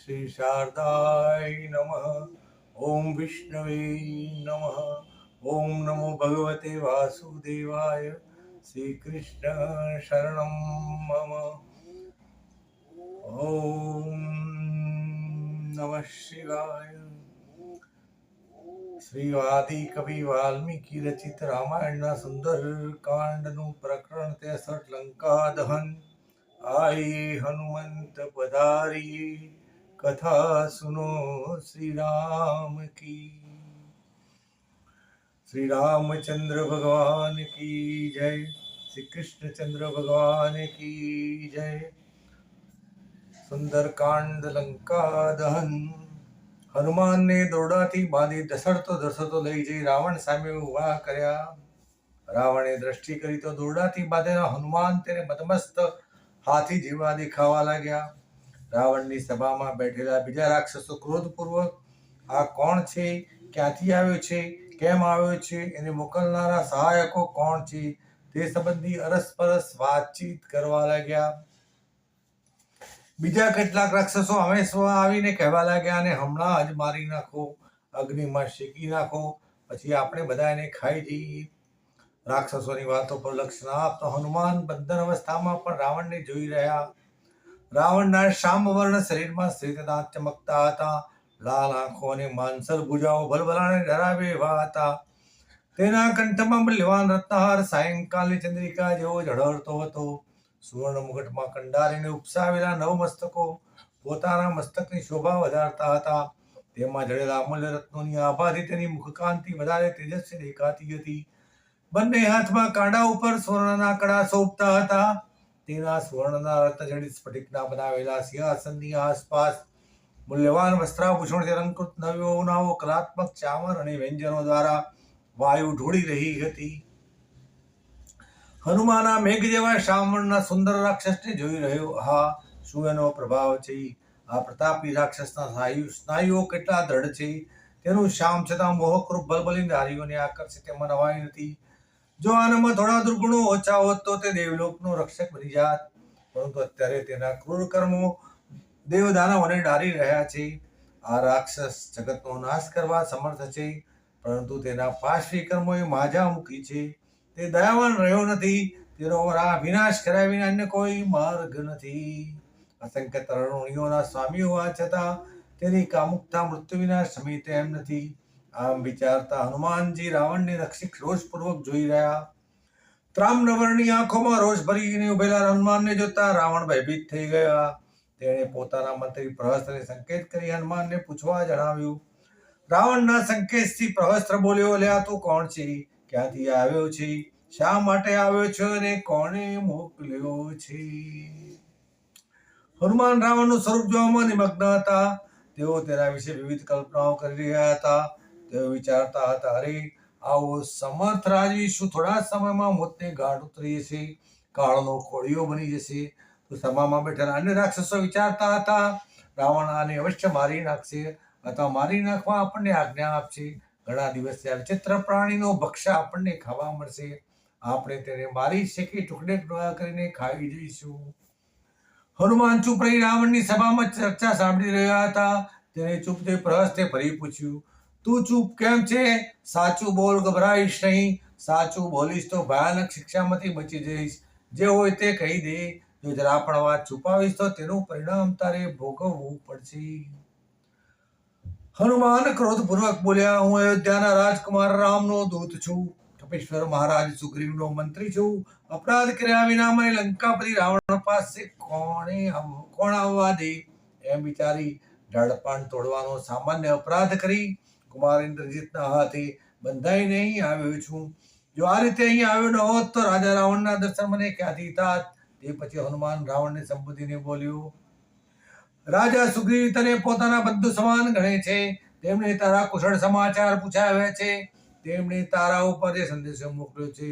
श्री शारदाय नमः। ओम विष्णवे नमः। ओम नमो भगवते वासुदेवाय। श्री कृष्ण शरणं मम। ओम नमः शिवाय। श्री आदि कवि वाल्मीकि रचित रामायण सुंदर कांड नु प्रकरण 63 लंका दहन। आए हनुमंत पधारिए कथा सुनो श्री राम की। श्री रामचंद्र भगवान की जय। श्री कृष्णचंद्र भगवान की जय। सुंदर कांड लंका दहन। હનુમાનને દોરડાથી બાંધી ધસડતો લઈ જઈ રાવણ સામે ઊભા કર્યા. રાવણે દ્રષ્ટિ કરી તો દોરડાથી બાંધેલા હનુમાન તેને મદમસ્ત હાથી જેવા દેખાવા લાગ્યા. રાવણની સભામાં બેઠેલા બીજા રાક્ષસો ક્રોધપૂર્વક આ કોણ છે, ક્યાંથી આવ્યો છે, કેમ આવ્યો છે, એને મોકલનારા સહાયકો કોણ છે તે સંબંધી અરસપરસ વાતચીત કરવા લાગ્યા. બીજા કેટલાક રાક્ષસો હંમેશા આવીને કહેવા લાગ્યા અને હમણાં જ મારી નાખો, અગ્નિમાં શેકી નાખો, પછી આપણે બધા એને ખાઈ જઈએ. રાક્ષસોની વાતો પર લક્ષ્ય ના આપતો હનુમાન બંધન અવસ્થામાં પણ રાવણને જોઈ રહ્યા. રાવણના શ્યામવર્ણ શરીરમાં શ્વેતદાંત ચમકતા હતા. લાલ આંખો અને માનસર ભુજાઓ ભલભલાને ડરાવે એવા હતા. તેના કંઠમાં મૂલ્યવાન રત્નહાર સાયંકાલની ચંદ્રિકા જેવો ઝળહળતો હતો. સુવર્ણ મુગટમાં કંડારીને ઉપસાવેલા નવ મસ્તકો પોતાના મસ્તકની શોભા વધારતા હતા. તેમાં જડેલા અમૂલ્ય રત્નોની આભાથી તેની મુખકાંતિ વધારે તેજસ્વી દેખાતી હતી. બંને હાથમાં કાંડા ઉપર સુવર્ણના કડા શોભતા હતા. તેના સુવર્ણના રત્નજડિત સ્ફટિકના બનાવેલા સિંહાસનની આસપાસ મૂલ્યવાન વસ્ત્રાભૂષણથી અલંકૃત નવો કલાત્મક ચામર અને વ્યંજનો દ્વારા વાયુ ઢોળી રહી હતી. હનુમાના મેઘ જેવા શ્યામવર્ણના સુંદર રાક્ષસને જોઈ રહ્યો. હા, શું એનો પ્રભાવ છે! આ પ્રતાપી રાક્ષસના સ્નાયુઓ કેટલા દ્રઢ છે! તેનું શ્યામ છતાં મોહકરૂપ ભલભલી નારીઓને આકર્ષે તેમાં નવાઈ નથી. જો આનામાં થોડા દુર્ગુણો ઓછા હોત તો તે દેવલોકનો રક્ષક બની જાત. પરંતુ અત્યારે તેના ક્રૂર કર્મો દેવદાનવોને ડારી રહ્યા છે. આ રાક્ષસ જગતનો નાશ કરવા સમર્થ છે, પરંતુ તેના પાશવી કર્મોએ માજા મૂકી છે. તે દયાવાન રહ્યો નથી. તેનો વિનાશ કર્યા વિના અન્ય કોઈ માર્ગ નથી. અસંખ્ય તરુણીઓના સ્વામી હોવા છતાં તેની કામુકતા મૃત્યુ વિના શમે તેમ નથી. આમ વિચારતા હનુમાનજી રાવણને રક્ષિત રોષપૂર્વક જોઈ રહ્યા. ત્રામ્રવર્ણની આંખોમાં રોષ ભરીને ઉભેલા હનુમાનને જોતા રાવણ ભયભીત થઈ ગયા. તેણે પોતાના મંત્રી પ્રહસ્તને સંકેત કરી હનુમાનને પૂછવા જણાવ્યું. રાવણના સંકેતથી પ્રહસ્ત્ર બોલ્યો, લ્યા તું કોણ છે, ક્યાંથી આવ્યો છે, શા માટે આવ્યો છે અને કોણે મોકલ્યો છે? હનુમાન રાવણનું સ્વરૂપ જોવામાં નિમગ્ન હતા. તેઓ તેના વિશે વિવિધ કલ્પનાઓ કરી રહ્યા હતા. તેઓ વિચારતા હતા, અરે આવો સમર્થ રાજવી શું થોડા સમયમાં મોતને ગાઢ ઉતરી જશે, કાળનો ખોડિયો બની જશે? તો સભામાં બેઠેલા અન્ય રાક્ષસો વિચારતા હતા, રાવણ આને અવશ્ય મારી નાખશે અથવા મારી નાખવા આપણને આજ્ઞા આપશે. ઘણા દિવસે આ વિચિત્ર પ્રાણીનો ભક્ષ્ય આપણને ખાવા મળશે. આપણે તેને મારી શેકી ટુકડે ટુકડા કરીને ખાઈ જઈશું. હનુમાન ચૂપ રહી રાવણની સભામાં ચર્ચા સાંભળી રહ્યા હતા. તેને ચૂપ થઈ પ્રહસ્તે ફરી પૂછ્યું, તું ચૂપ કેમ છે? સાચું બોલ, ગભરાઈશ નહીં. સાચું બોલીશ તો ભયાનક શિક્ષામાંથી બચી જઈશ. જે હોય તે કહી દે. જો જરા પણ વાત છુપાવીશ તો તેનું પરિણામ તારે ભોગવવું પડશે. હનુમાન ક્રોધપૂર્વક બોલ્યા, હું અયોધ્યાના રાજકુમાર રામનો દૂત છું. કપેશ્વર મહારાજ સુગ્રીવનો મંત્રી છું. અપરાધ કર્યા વિના મને લંકાપતિ રાવણ પાસે કોણ આવવા દે? એમ વિચારી ઢાળપાન તોડવાનો સામાન્ય અપરાધ કરી કુમાર ઇન્દ્રજીતના હાથે બંધાઈને અહીં આવ્યો છું. જો આ રીતે અહીં આવ્યો ન હોત તો રાજા રાવણના દર્શન મને ક્યાંથી થાત? તે પછી હનુમાન રાવણને સંબોધીને બોલ્યો, રાજા સુગ્રીવ તને પોતાના બંધુ સમાન ગણે છે. તેમણે તારા કુશળ સમાચાર પૂછાવ્યા છે. તેમણે તારા ઉપર જે સંદેશો મોકલ્યો છે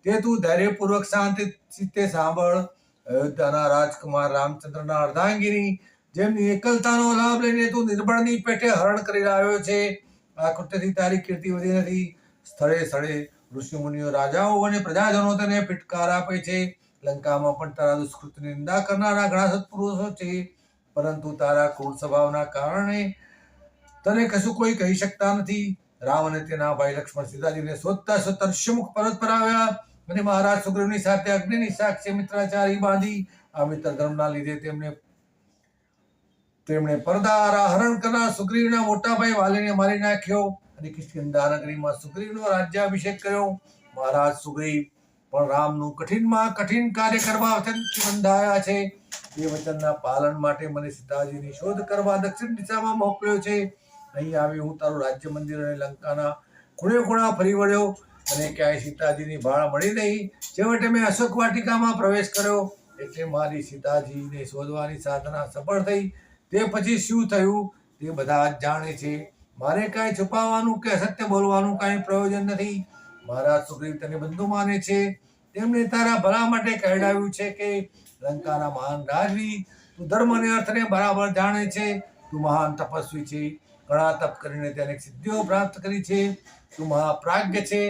તે તું ધૈર્યપૂર્વક શાંતિથી સાંભળ. અયોધ્યાના રાજકુમાર રામચંદ્રના અર્ધાંગીની જેમની એકલતાનો લાભ લઈને તું નિર્બળની પેટે હરણ કરી લાવ્યો છે. આ કૃત્યથી તારી કીર્તિ વધી નથી. સ્થળે સ્થળે ઋષિમુનિઓ, રાજાઓ અને પ્રજાજનો તેને ફિટકાર આપે છે. લંકામાં પણ તારા દુષ્કૃત્યની નિંદા કરનારા ઘણા સત્પુરુષો છે. પરંતુ તારા ક્રૂર સ્વભાવના કારણે તને કશું કોઈ કહી શકતા નથી. રામ અને તેના ભાઈ લક્ષ્મણ સીતાજીને શોધતા શોધતા ઋષિમુખ પર્વત પર આવ્યા અને મહારાજ સુગ્રીવની સાથે અગ્નિની સાક્ષી મિત્રાચારી બાંધી. આ મિત્ર ધર્મના લીધે તેમણે પરદારા હરણ કરનાર સુગ્રીવના મોટા ભાઈ વાલીને મારી નાખ્યો અને કિષ્કિંધા નગરીમાં સુગ્રીવનો રાજ્યાભિષેક કર્યો. મહારાજ સુગ્રીવ પણ રામનું કઠિનમાં કઠિન કાર્ય કરવા વચનથી બંધાયા છે. એ વચનના પાલન માટે મને સીતાજીની શોધ કરવા દક્ષિણ દિશામાં મોકલ્યો છે. અહીં આવી હું તારું રાજ્ય મંદિર અને લંકાના ખૂણે ખૂણા ફરી વળ્યો અને ક્યાંય સીતાજીની ભાળ મળી નહીં. છેવટે મેં અશોક વાટિકામાં પ્રવેશ કર્યો એટલે મારી સીતાજીને શોધવાની સાધના સફળ થઈ. તે પછી શું થયું તે બધા જ જાણે છે. મારે કાંઈ છુપાવવાનું કે અસત્ય બોલવાનું કાંઈ પ્રયોજન નથી. મહારાજ સુગ્રીવ તને બંધુ માને છે. તેમણે તારા ભલા માટે કહેડાવ્યું છે કે લંકાના મહાન રાજવી, તું ધર્મ અને અર્થને બરાબર જાણે છે. તું મહાન તપસ્વી છે. ઘણા તપ કરીને તે અનેક સિદ્ધિઓ પ્રાપ્ત કરી છે. તું મહાપ્રાજ્ઞ છે.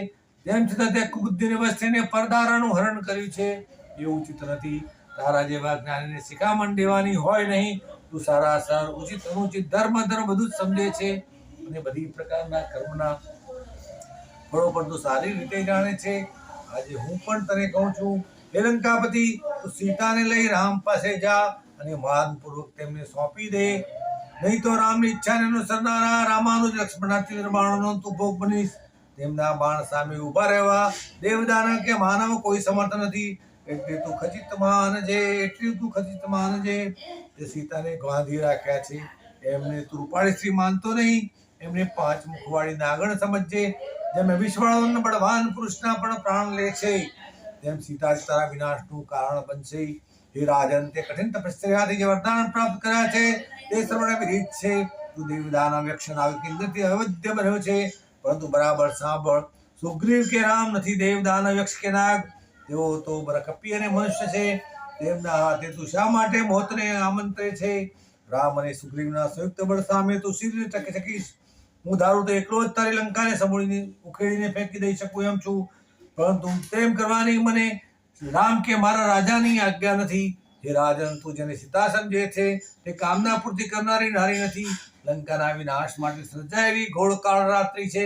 તેમ છતાં તે કુબુદ્ધિને વશ થઈને પરદારાનું હરણ કર્યું છે. એ ઉચિત નથી. તારા જેવા જ્ઞાનીને શિખામણ દેવાની હોય નહીં. તું સારા સાર ઉચિત અનુચિત ધર્મ બધું જ સમજે છે અને બધી પ્રકારના કર્મના ફળો પણ તું સારી રીતે જાણે છે. આજે હું પણ તને કહું છું, હે લંકાપતિ, તું સીતાને લઈ રામ પાસે જા અને માનપૂર્વક તેમને સોંપી દે. નહીં તો રામની ઈચ્છાને અનુસરનારા રામાનુજ લક્ષ્મણાથી નિર્માણોનો તું ભોગ બનીશ. તેમના બાણ સામે ઉભા રહેવા દેવદાનવ કે માનવ કોઈ સમર્થ નથી. એટલી તું ખચિત માનજે. તે સીતાને ગાંધી રાખ્યા છે. એમને તું રૂપાળી સ્ત્રી માનતો નહીં. એમને 5 મુખવાળી નાગણ સમજજે. જેમ વિશ્વાળાનો બળવાન પુરુષના પણ પ્રાણ લે છે, તેમ સીતા તારા વિનાશનું કારણ બનશે. હે રાજન, તે કઠિન તપસ્યાથી જે વરદાન પ્રાપ્ત કર્યા છે તે સર્વને વિધિત છે. તું દેવદાનવ યક્ષના કેન્દ્રથી અવધ્ય બન્યો છે. પરંતુ બરાબર સાંભળ, સુગ્રીવ કે રામ નથી દેવદાનવ યક્ષ કે નાગ. તેઓ તો બરકપી અને મનુષ્ય છે. તેમના હાથે તું શા માટે મોતને આમંત્રે છે? રામ અને સુગ્રીવના સંયુક્ત બળ સામે તું સી રીતે ટકી શકીશ? હું ધારું તો એકલો જ તારી લંકાને સમૂળીને ઉખેડીને ફેંકી દઈ શકું એમ છું. પરંતુ તેમ કરવાની મને રામ કે મારા રાજાની આજ્ઞા નથી. હે રાજન, તું જેને સીતા સમજે છે તે કામના પૂર્તિ કરનારી નારી નથી. લંકાના વિનાશ માટે સર્જાયેલી ઘોર કાળ રાત્રિ છે.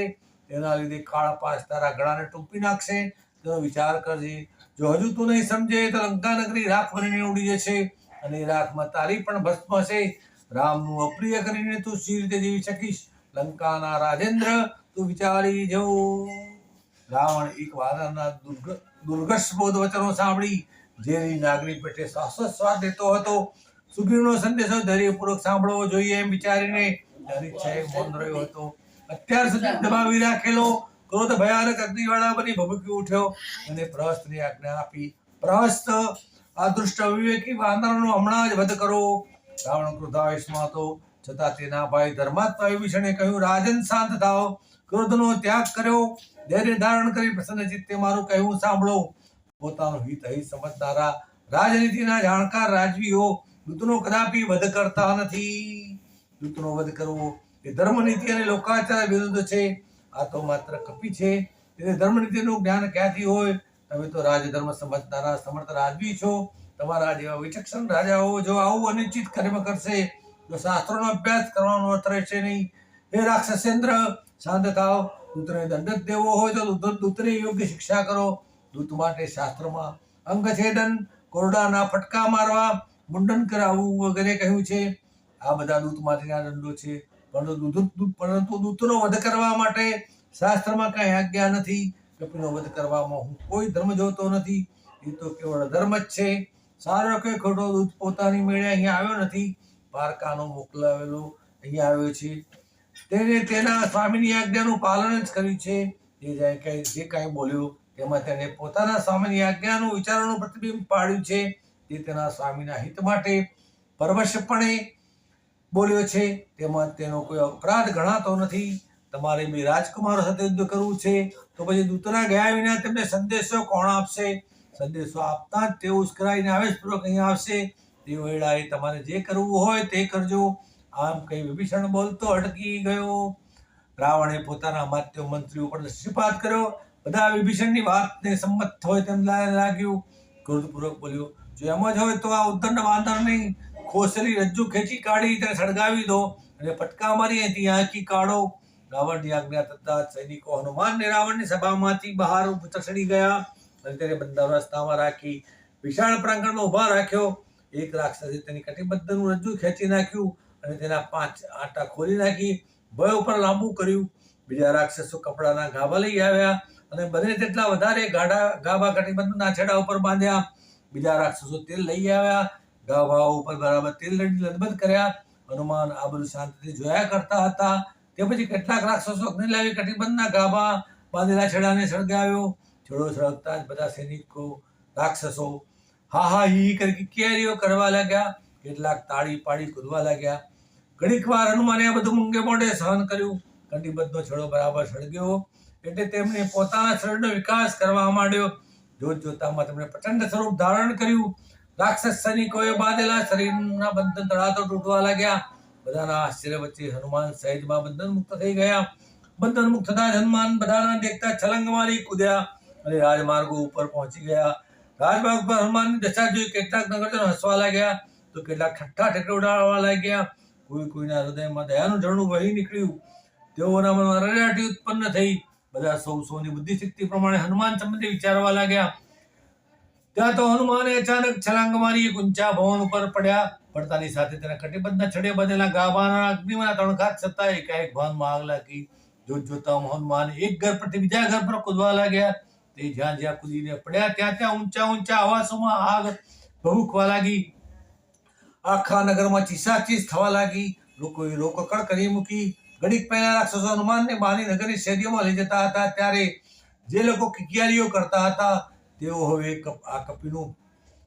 તેના લીધે કાળ પાસ તારા ગળાને ટૂંપી નાખશે. તેનો વિચાર કરજે. જો હજુ તું નહીં સમજે તો લંકા નગરી રાખ બનીને ઉડી જશે અને રાખમાં તારી પણ ભસ્મ હશે. રામનું અપ્રિય કરીને તું સી રીતે જીવી શકીશ? લંકાના રાજેન્દ્ર, તું વિચારી જવું. રાવણ એક વાનરના દુર્ગસ્બોધ વચનો સાંભળી ઝેરી નાગની પેટે શ્વાસોશ્વાસ દેતો હતો. સુગ્રીવનો સંદેશો ધૈર્યપૂર્વક સાંભળવો જોઈએ એમ વિચારીને તેની ઈચ્છાએ મૌન રહ્યો હતો. અત્યાર સુધી દબાવી રાખેલો ક્રોધ ભયાનક અગ્નિવાળા બની ભભૂકી ઉઠ્યો અને પ્રહસ્તની આજ્ઞા આપી. પ્રહસ્ત, આ દુષ્ટ અવિવેકી વાનરનો હમણાં જ વધ કરો. રાવણ ક્રોધાવેશમાં હતો, છતાં તેના ભાઈ ધર્માત્મા વિભીષણે કહ્યું, રાજન શાંત થાઓ. ક્રોધનો ત્યાગ કર્યો. ધૈર્ય ધારણ કરી પ્રસન્ન ચિત્તે મારું કહેવું સાંભળો. પોતાનું હિત સમજનારા રાજનીતિના જાણકાર રાજવીઓ દૂતનો કદાપી વધ કરતા નથી. દૂતનો વધ કરવો એ ધર્મનીતિ અને લોકાચાર વિરુદ્ધ છે. આ તો માત્ર કપી છે. તેને ધર્મનીતિનું જ્ઞાન ક્યાંથી હોય? તમે તો રાજધર્મ સમજનારા સમર્થ રાજવી છો. તમારા જેવા વિચક્ષણ રાજાઓ જો આવું અનિશ્ચિત કર્મ કરશે તો શાસ્ત્રોનો અભ્યાસ કરવાનો અર્થ રહેશે નહીં. હે રાક્ષસેન્દ્ર, શાંત થાવ. દૂતને દંડ દેવો હોય તો દૂતને યોગ્ય શિક્ષા કરો. દૂત માટે શાસ્ત્રમાં અંગછેદન, કોરડાના ફટકા મારવા, મુંડન કરાવવું વગેરે કહ્યું છે. આ બધા દૂત માટેના દંડો છે. પરંતુ દૂતનો વધ કરવા માટે શાસ્ત્રમાં કઈ આજ્ઞા નથી. કપીનો વધ કરવામાં હું કોઈ ધર્મ જોતો નથી. એ તો કેવળ અધર્મ જ છે. સારો કે ખોટો દૂત પોતાની મેળે અહીંયા આવ્યો નથી. પારકાનો મોકલાવેલો અહીંયા આવ્યો છે. તેને તેના સ્વામીની આજ્ઞાનું પાલન જ કર્યું છે. જે કાંઈ બોલ્યો તેમાં તેને પોતાના સ્વામીની આજ્ઞાનું વિચારોનું પ્રતિબિંબ પાડ્યું છે. તે તેના સ્વામીના હિત માટે પરવશપણે બોલ્યો છે. તેમાં તેનો કોઈ અપરાધ ગણાતો નથી. તમારે બે રાજકુમારો સાથે યુદ્ધ કરવું છે તો પછી દૂતના ગયા વિના તેમને સંદેશો કોણ આપશે? સંદેશો આપતા જ તેઓ ઉશ્કેરાઈને આવેશપૂર્વક અહીંયા આવશે. તે વેળાએ તમારે જે કરવું હોય તે કરજો. આમ કહી વિભીષણ બોલતો અટકી ગયો. રાવણે પોતાના અમાત્ય મંત્રીઓ પર દૃષ્ટિપાત કર્યો. બધા વિભીષણની વાતને સંમત હોય તેમ લાગ્યું. ક્રોધપૂર્વક બોલ્યો, જો એમ જ હોય તો આ ઉદ્દંડ વાંદરને ખોસલી રજ્જુ ખેંચી કાઢી તેને સળગાવી દો અને ફટકા મારી અહીંથી આંખી કાઢો. રાવણની આજ્ઞા થતા સૈનિકો હનુમાનને રાવણની સભામાંથી બહાર ચસડી ગયા અને તેને બંદર રસ્તામાં રાખી વિશાળ પ્રાંગણમાં ઉભા રાખ્યો. એક રાક્ષસે તેની કટિબદ્ધનું રજ્જુ ખેંચી નાખ્યું અને તેના 5 આંટા ખોલી નાખી ભય ઉપર લાંબુ કર્યું. બીજા રાક્ષસો કપડાના ગાભા લઈ આવ્યા અને બને તેટલા વધારે ગાભા કટિબદ્ધના છેડા ઉપર બાંધ્યા. બીજા રાક્ષસો તેલ લઈ આવ્યા, ગાભા ઉપર બરાબર તેલ લદબદ કર્યા. હનુમાન આ બધું શાંતિથી જોયા કરતા હતા. તે પછી કેટલાક રાક્ષસો અગ્નિ લાવી કટિબંધના ગાભા બાંધેલા છેડાને સળગાવ્યો. છેડો સળગતા જ બધા સૈનિકો રાક્ષસો હા હા હી કરી કિકિયારીઓ કરવા લાગ્યા. કેટલાક તાળી પાડી કૂદવા લાગ્યા. ઘડીક વાર હનુમાને આ બધું મૂંગે મોઢે સહન કર્યું. કટિબદ્ધનો છેડો બરાબર સળગ્યો એટલે તેમણે પોતાના શરીરનો વિકાસ કરવા માંડ્યો. જોત જોતામાં તેમણે પ્રચંડ સ્વરૂપ ધારણ કર્યું. રાક્ષસ સૈનિકોએ બાંધેલા શરીરના બંધન તળાતો તૂટવા લાગ્યા. બધાના આશ્ચર્ય વચ્ચે હનુમાન સહેજમાં બંધન મુક્ત થઈ ગયા. બંધન મુક્ત થતા હનુમાન બધાના દેખતા છલંગ મારી કૂદ્યા અને રાજમાર્ગો ઉપર પહોંચી ગયા. રાજમાર્ગ પર હનુમાનની દશા જોઈ કેટલાક નગરજનો હસવા લાગ્યા તો કેટલાક ઠઠ્ઠા ઠેકડે ઉડાડવા લાગ્યા. કોઈના હૃદયમાં દયાનું ઝરણું વહી નીકળ્યું. તેઓના મનમાં રડરાટી ઉત્પન્ન થઈ. બધા સૌની બુદ્ધિશક્તિ પ્રમાણે હનુમાન સંબંધી વિચારવા લાગ્યા. ત્યાં તો હનુમાને અચાનક છલાંગ મારી એક ઊંચા ભવન ઉપર પડ્યા. પડતાની સાથે તેના કટિબદ્ધના છડે બાંધેલા ગાભાના અગ્નિમાં તણખાત છતાં એકાએક ભવનમાં આગ લાગી. જોતા હનુમાન એક ઘર પરથી બીજા ઘર પર કૂદવા લાગ્યા. તે જ્યાં જ્યાં કૂદીને પડ્યા ત્યાં ઊંચા ઊંચા આવાસોમાં આગ ભભૂકવા લાગી. આખા નગરમાં ચીસાચીસ થવા લાગી. લોકોએ રોકકળ કરી મૂકી. ઘડીક પહેલા રાક્ષસો હનુમાનને બહારની નગરની શેરીઓમાં લઈ જતા હતા ત્યારે જે લોકો કિકિયારીઓ કરતા હતા તેઓ હવે આ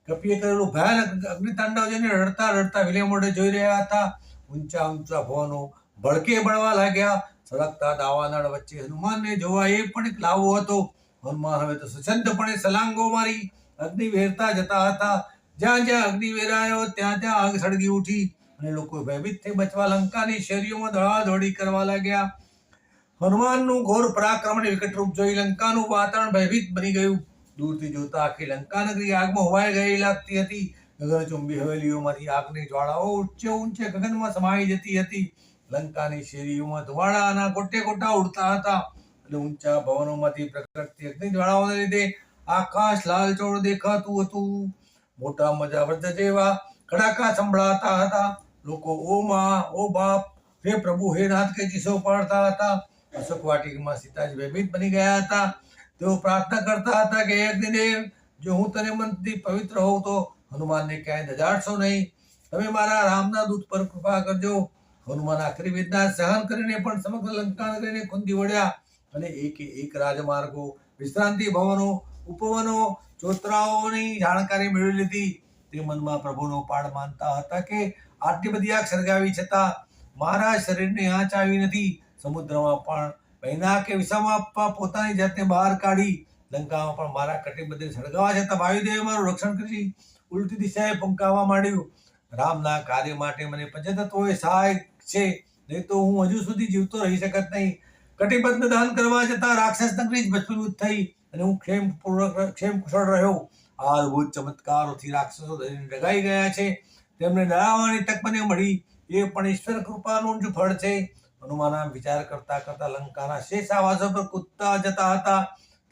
કપીએ કરેલું ભયાનક અગ્નિતાંડવ જોઈને રડતા રડતા વિલે મોઢે જોઈ રહ્યા હતા. ઊંચા ઊંચા ભવનો ભડકે બળવા લાગ્યા. સળગતા દાવાનળ વચ્ચે હનુમાનને જોવા એ પણ એક લાવો હતો. હનુમાન હવે તો સ્વચ્છંદપણે સલાંગો મારી અગ્નિ વેરતા જતા હતા. જ્યાં જ્યાં અગ્નિ વેરાયો ત્યાં ત્યાં આગ સળગી ઉઠી અને લોકો ભયભીત થઈ બચવા લંકાની શેરીઓમાં દોડાદોડી કરવા લાગ્યા. હનુમાનનું ઘોર પરાક્રમ અને વિકટ રૂપ જોઈ લંકાનું વાતાવરણ ભયભીત બની ગયું. દૂરથી જોતા આખી લંકા નગરી આગમાં હોવાઈ ગઈ લાગતી હતી. ગગનચુંબી હવેલીઓમાંથી આગની જ્વાળાઓ ઊંચે ગગનમાં સમાઈ જતી હતી. લંકાની શેરીઓમાં ધુવાડાના ગોટે ગોટા ઉડતા હતા અને ઊંચા ભવનોમાંથી પ્રગટતી અગ્નિ જ્વાળાઓને લીધે આકાશ લાલચોળ દેખાતું હતું. મોટા મજા વૃદ્ધ જેવા કડાકા સંભળાતા હતા. લોકો ઓ માં ઓ બાપ હે પ્રભુ હે નાથ કે ચીસો પાડતા હતા. અશોક વાટિકામાં સીતાજી ભયભીત બની ગયા હતા. તેઓ પ્રાર્થના કરતા હતા કે હે અગ્નિદેવ, જો હું તને મનથી પવિત્ર હોઉં તો હનુમાનને ક્યાંય દજાડશો નહીં. તમે મારા રામના દૂત પર કૃપા કરજો. હનુમાન આખરી વેદના સહન કરીને પણ સમગ્ર લંકા નગરીને ખૂંદી વળ્યા અને એક રાજમાર્ગો, વિશ્રાંતિ ભવનો, ઉપવનો, ચોતરાઓની જાણકારી મેળવી લીધી. તે મનમાં પ્રભુનો પાડ માનતા હતા કે આટલી બધી આગ સળગાવી છતાં મારા શરીરને આંચ આવી નથી. સમુદ્રમાં પણ મહિના કે વિસામાં આપવા પોતાની જાતને બહાર કાઢી. લંકામાં પણ મારા કટિબદ્ધને સળગાવવા છતાં વાયુદેવે મારું રક્ષણ કરી ઉલટી દિશાએ ફૂંકાવા માંડ્યું. રામના કાર્ય માટે મને પંચતત્વોએ સહાય છે, નહીં તો હું હજુ સુધી જીવતો રહી શકત નહીં. કટિબદ્ધ દહન કરવા જતાં રાક્ષસ નગરી જ ભસ્મીભૂત થઈ અને હું ક્ષેમ કુશળ રહ્યો. આ અદભુત ચમત્કારોથી રાક્ષસો ડગાઈ ગયા છે. તેમને ડરાવવાની તક મને મળી, એ પણ ઈશ્વર કૃપાનું જ ફળ છે. હનુમાન વિચાર કરતા કરતા લંકાના શેષ આવાસો પર કૂદતા જતા હતા.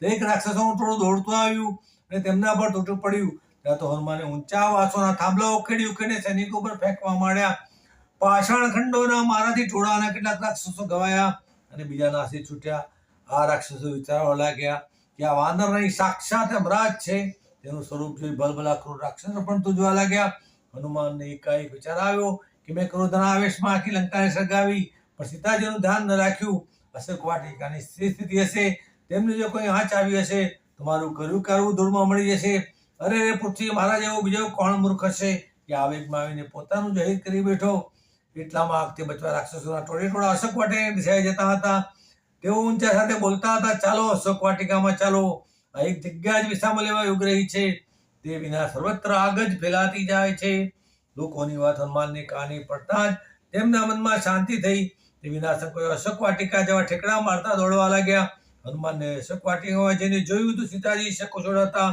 દરેક રાક્ષસોનું થોડું દોડતું આવ્યું અને તેમના પર તૂટું પડ્યું. ત્યાં તો હનુમાને ઊંચા આવાસોના થાંભલા ઉખેડી સૈનિકો પર ફેંકવા માંડ્યા. પાષાણ ખંડોના મારાથી ટોળાના કેટલાક રાક્ષસો ગવાયા અને બીજા નાસી છૂટ્યા. આ રાક્ષસો વિચારવા લાગ્યા કે આ વાનર નહીં, સાક્ષાત યમરાજ છે. તેનું સ્વરૂપ જોઈ ભલભલા ક્રૂર રાક્ષસો પણ તુજવા લાગ્યા. હનુમાનને એકાએક વિચાર આવ્યો કે મેં ક્રોધના આવેશમાં આખી લંકાને સળગાવી પણ સીતાજીનું ધ્યાન ન રાખ્યું. અશોક વાટિકાની સ્થિતિ હશે, તેમને જો કોઈ આંચ આવી હશે તો મારું કર્યું કરવું ધૂળમાં મળી જશે. અરે રે પૃથ્વી, મારા જેવો બીજો કોણ મૂર્ખ હશે કે આવેગમાં આવીને પોતાનું જાહેર કરી બેઠો. એટલામાં આગથી બચવા રાક્ષસોના ટોળે અશોક વાટિકા દિશાએ જતા હતા. તેઓ ઊંચા સાથે બોલતા હતા, ચાલો અશોક વાટિકામાં ચાલો. આ એક જગ્યા જ વિસામાં લેવા યોગ રહી છે. તે વિના સર્વત્ર આગ જ ફેલાતી જાય છે. લોકોની વાત હનુમાનને કાને પડતા જ તેમના મનમાં શાંતિ થઈ. તે વિના સંકોચે અશોક વાટિકા જેવા ઠેકડા મારતા દોડવા લાગ્યા. હનુમાનને અશોક વાટિકામાં જઈને જોયું તો સીતાજી સકુશળ હતા.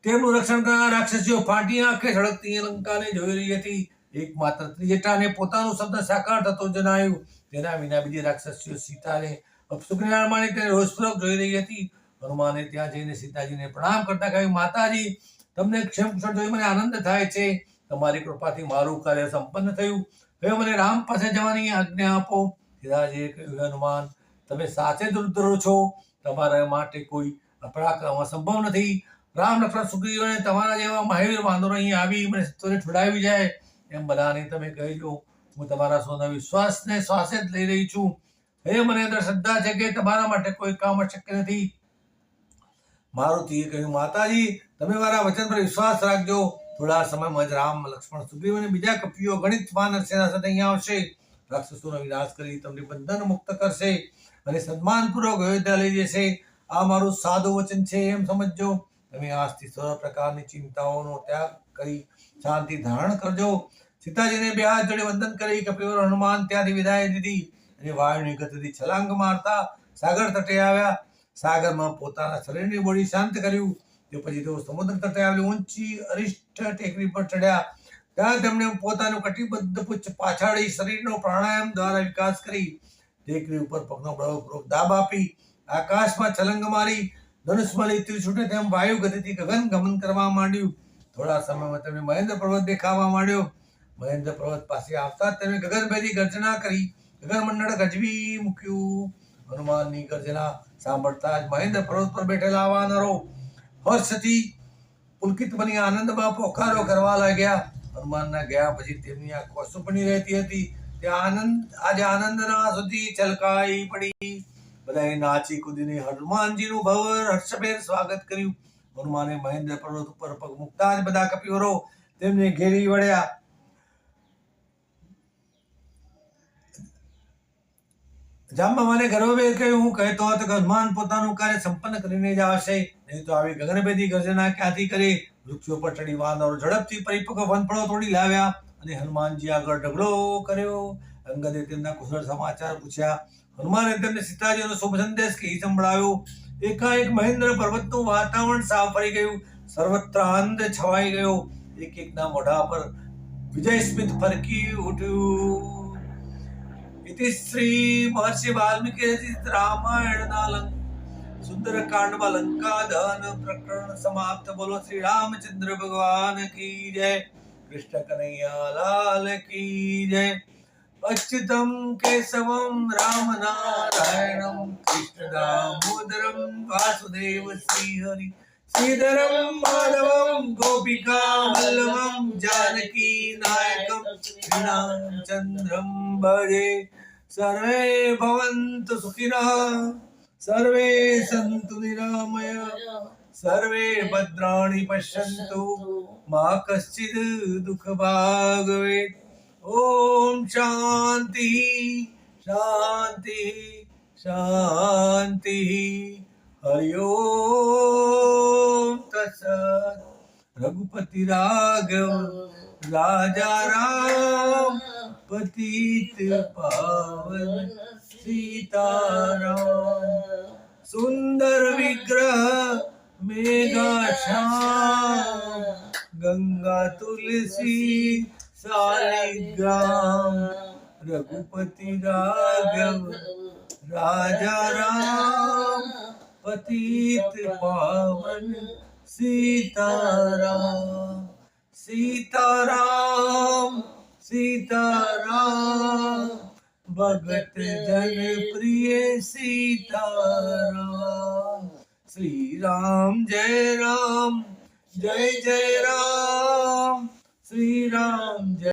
તેમનું રક્ષણ કરનાર રાક્ષસીઓ ફાટી આંખે સળગતી લંકાને જોઈ રહી હતી. એકમાત્ર ત્રિજટાને પોતાનું શબ્દ સાકાર થતો જણાયું. તેના વિના બીજી રાક્ષસીઓ સીતાને અપશુકનિયાળ માની તેને રોષપૂર્વક જોઈ રહી હતી. હનુમાને ત્યાં જઈને સીતાજીને પ્રણામ કરતા કહ્યું, માતાજી, તમને ક્ષેમ કુશળ જોઈ મને આનંદ થાય છે. તમારી કૃપાથી મારું કાર્ય સંપન્ન થયું. હવે મને રામ પાસે જવાની આજ્ઞા આપો. સીતાજીએ કહ્યું, હનુમાન, તમે સાચે જ રુદ્રો છો. તમારા માટે કોઈ પરાક્રમ અસંભવ નથી. રામ, લક્ષ્મણ, સુગ્રીવ અને તમારા જેવા મહાવીર વાનરો અહીં આવી મને સત્વરે છોડાવી જાય એમ બધાને તમે કહેજો. હું તમારા સોના વિશ્વાસને શ્વાસે જ લઈ રહી છું. હવે મને અંદર શ્રદ્ધા છે કે તમારા માટે કોઈ કામ અશક્ય નથી. મારુતિએ કહ્યું, માતાજી, તમે મારા વચન પર વિશ્વાસ રાખજો. થોડા સમયમાં જ રામ, લક્ષ્મણ, સુગ્રીવ અને બીજા કપીઓ ગણિત વાનર સેના સાથે અહીંયા આવશે. રાક્ષસોનો વિનાશ કરી તમને બંધન મુક્ત કરશે અને સન્માનપૂર્વક અયોધ્યા લઈ જશે. આ મારું સાદું વચન છે એમ સમજજો. તમે આજથી સર્વ પ્રકારની ચિંતાઓનો ત્યાગ કરી શાંતિ ધારણ કરજો. સીતાજીને બે હાથ જોડી વંદન કરી કપિવર હનુમાન ત્યાંથી વિદાય દીધી અને વાયુની ગતિથી છલાંગ મારતા સાગર તટે આવ્યા. સાગરમાં પોતાના શરીરની બોડી શાંત કર્યું. તે પછી તેઓ સમુદ્ર તટે આવેલી ઊંચી અરિષ્ટ ટેકરી પર ચડ્યા. ત્યાં તેમણે પોતાનું કટિબદ્ધ પુચ્છ પાછાડી શરીરનો પ્રાણાયામ દ્વારા વિકાસ કરી ટેકરી ઉપર પગનો બળપૂર્વક દાબ આપી આકાશમાં છલંગ મારી ધનુષમાલી તીર છૂટે તેમ વાયુ ગતિથી ગગન ગમન કરવા માંડ્યું. થોડા સમયમાં તેમને મહેન્દ્ર પર્વત દેખાવા માંડ્યો. મહેન્દ્ર પર્વત પાસે આવતા તેમણે ગગનભેદી ગર્જના કરી. ગગન મંડળ ગજવી મૂક્યું. હનુમાનની ગર્જના સાંભળતા જ મહેન્દ્ર પર્વત પર બેઠેલા વાનરો હર્ષથી પુલકિત બની આનંદમાં પોકારો કરવા લાગ્યા. હનુમાનના ગયા પછી તેમની આંખો સુપની રહેતી હતી. ત્યાં આજે આનંદના સુધી છલકાઈ પડી. બધાએ નાચી કૂદીને હનુમાનજીનું ભવર હર્ષભેર સ્વાગત કર્યું. હનુમાને મહેન્દ્ર પર્વત ઉપર પગ મૂકતા જ બધા કપિવરો તેમને ઘેરી વળ્યા. જાંબવાને ગર્વભેર કહ્યું, હું કહેતો હતો કે હનુમાન પોતાનું કાર્ય સંપન્ન કરીને જ આવશે, નહીં તો આવી ગગનભેદી ગર્જના ક્યાંથી કરે. વૃક્ષો પર ચડી વાનરો ઝડપથી પરિપક્વ વનફળો તોડી લાવ્યા અને હનુમાનજી આગળ ઢગલો કર્યો. અંગદે તેમના કુશળ સમાચાર પૂછ્યા. હનુમાને તેમને સીતાજીનો શુભ સંદેશ કહી સંભળાવ્યો. એકાએક મહેન્દ્ર પર્વતનું વાતાવરણ સાફ ફરી ગયું. સર્વત્ર આનંદ છવાઈ ગયો. એક એકના મોઢા પર વિજય સ્મિત ફરકી ઉઠ્યું. इति श्री महर्षि वाल्मीकि रचित रामायण सुंदर कांड लंका दहन प्रकरण समाप्त. बोलो श्री रामचंद्र भगवान की जय. कृष्ण कन्हैया लाल की जय. अच्युतम केशवम राम नारायणम कृष्ण दामोदरम वासुदेव श्री हरि. श्रीधरम माधवम गोपिका वल्लभम जानकी नायकम श्री रामचंद्रम भजे. सर्वे भवन्तु सुखिनः, सर्वे सन्तु निरामय, सर्वे भद्राणि पश्यन्तु, मा कश्चित् दुःखभाग् भवेत्. ओम शांति शांति शांति. हरि ओम तत्सत्. रघुपति राघव राजा राम पतित पावन सीताराम. सुंदर विग्रह मेघा श्याम, गंगा तुलसी शालिग्राम. रघुपति राघव राजा राम पतित पावन सीताराम. सीताराम सीताराम भगत जन प्रिय सीताराम. श्री राम जय जय राम. श्री राम जय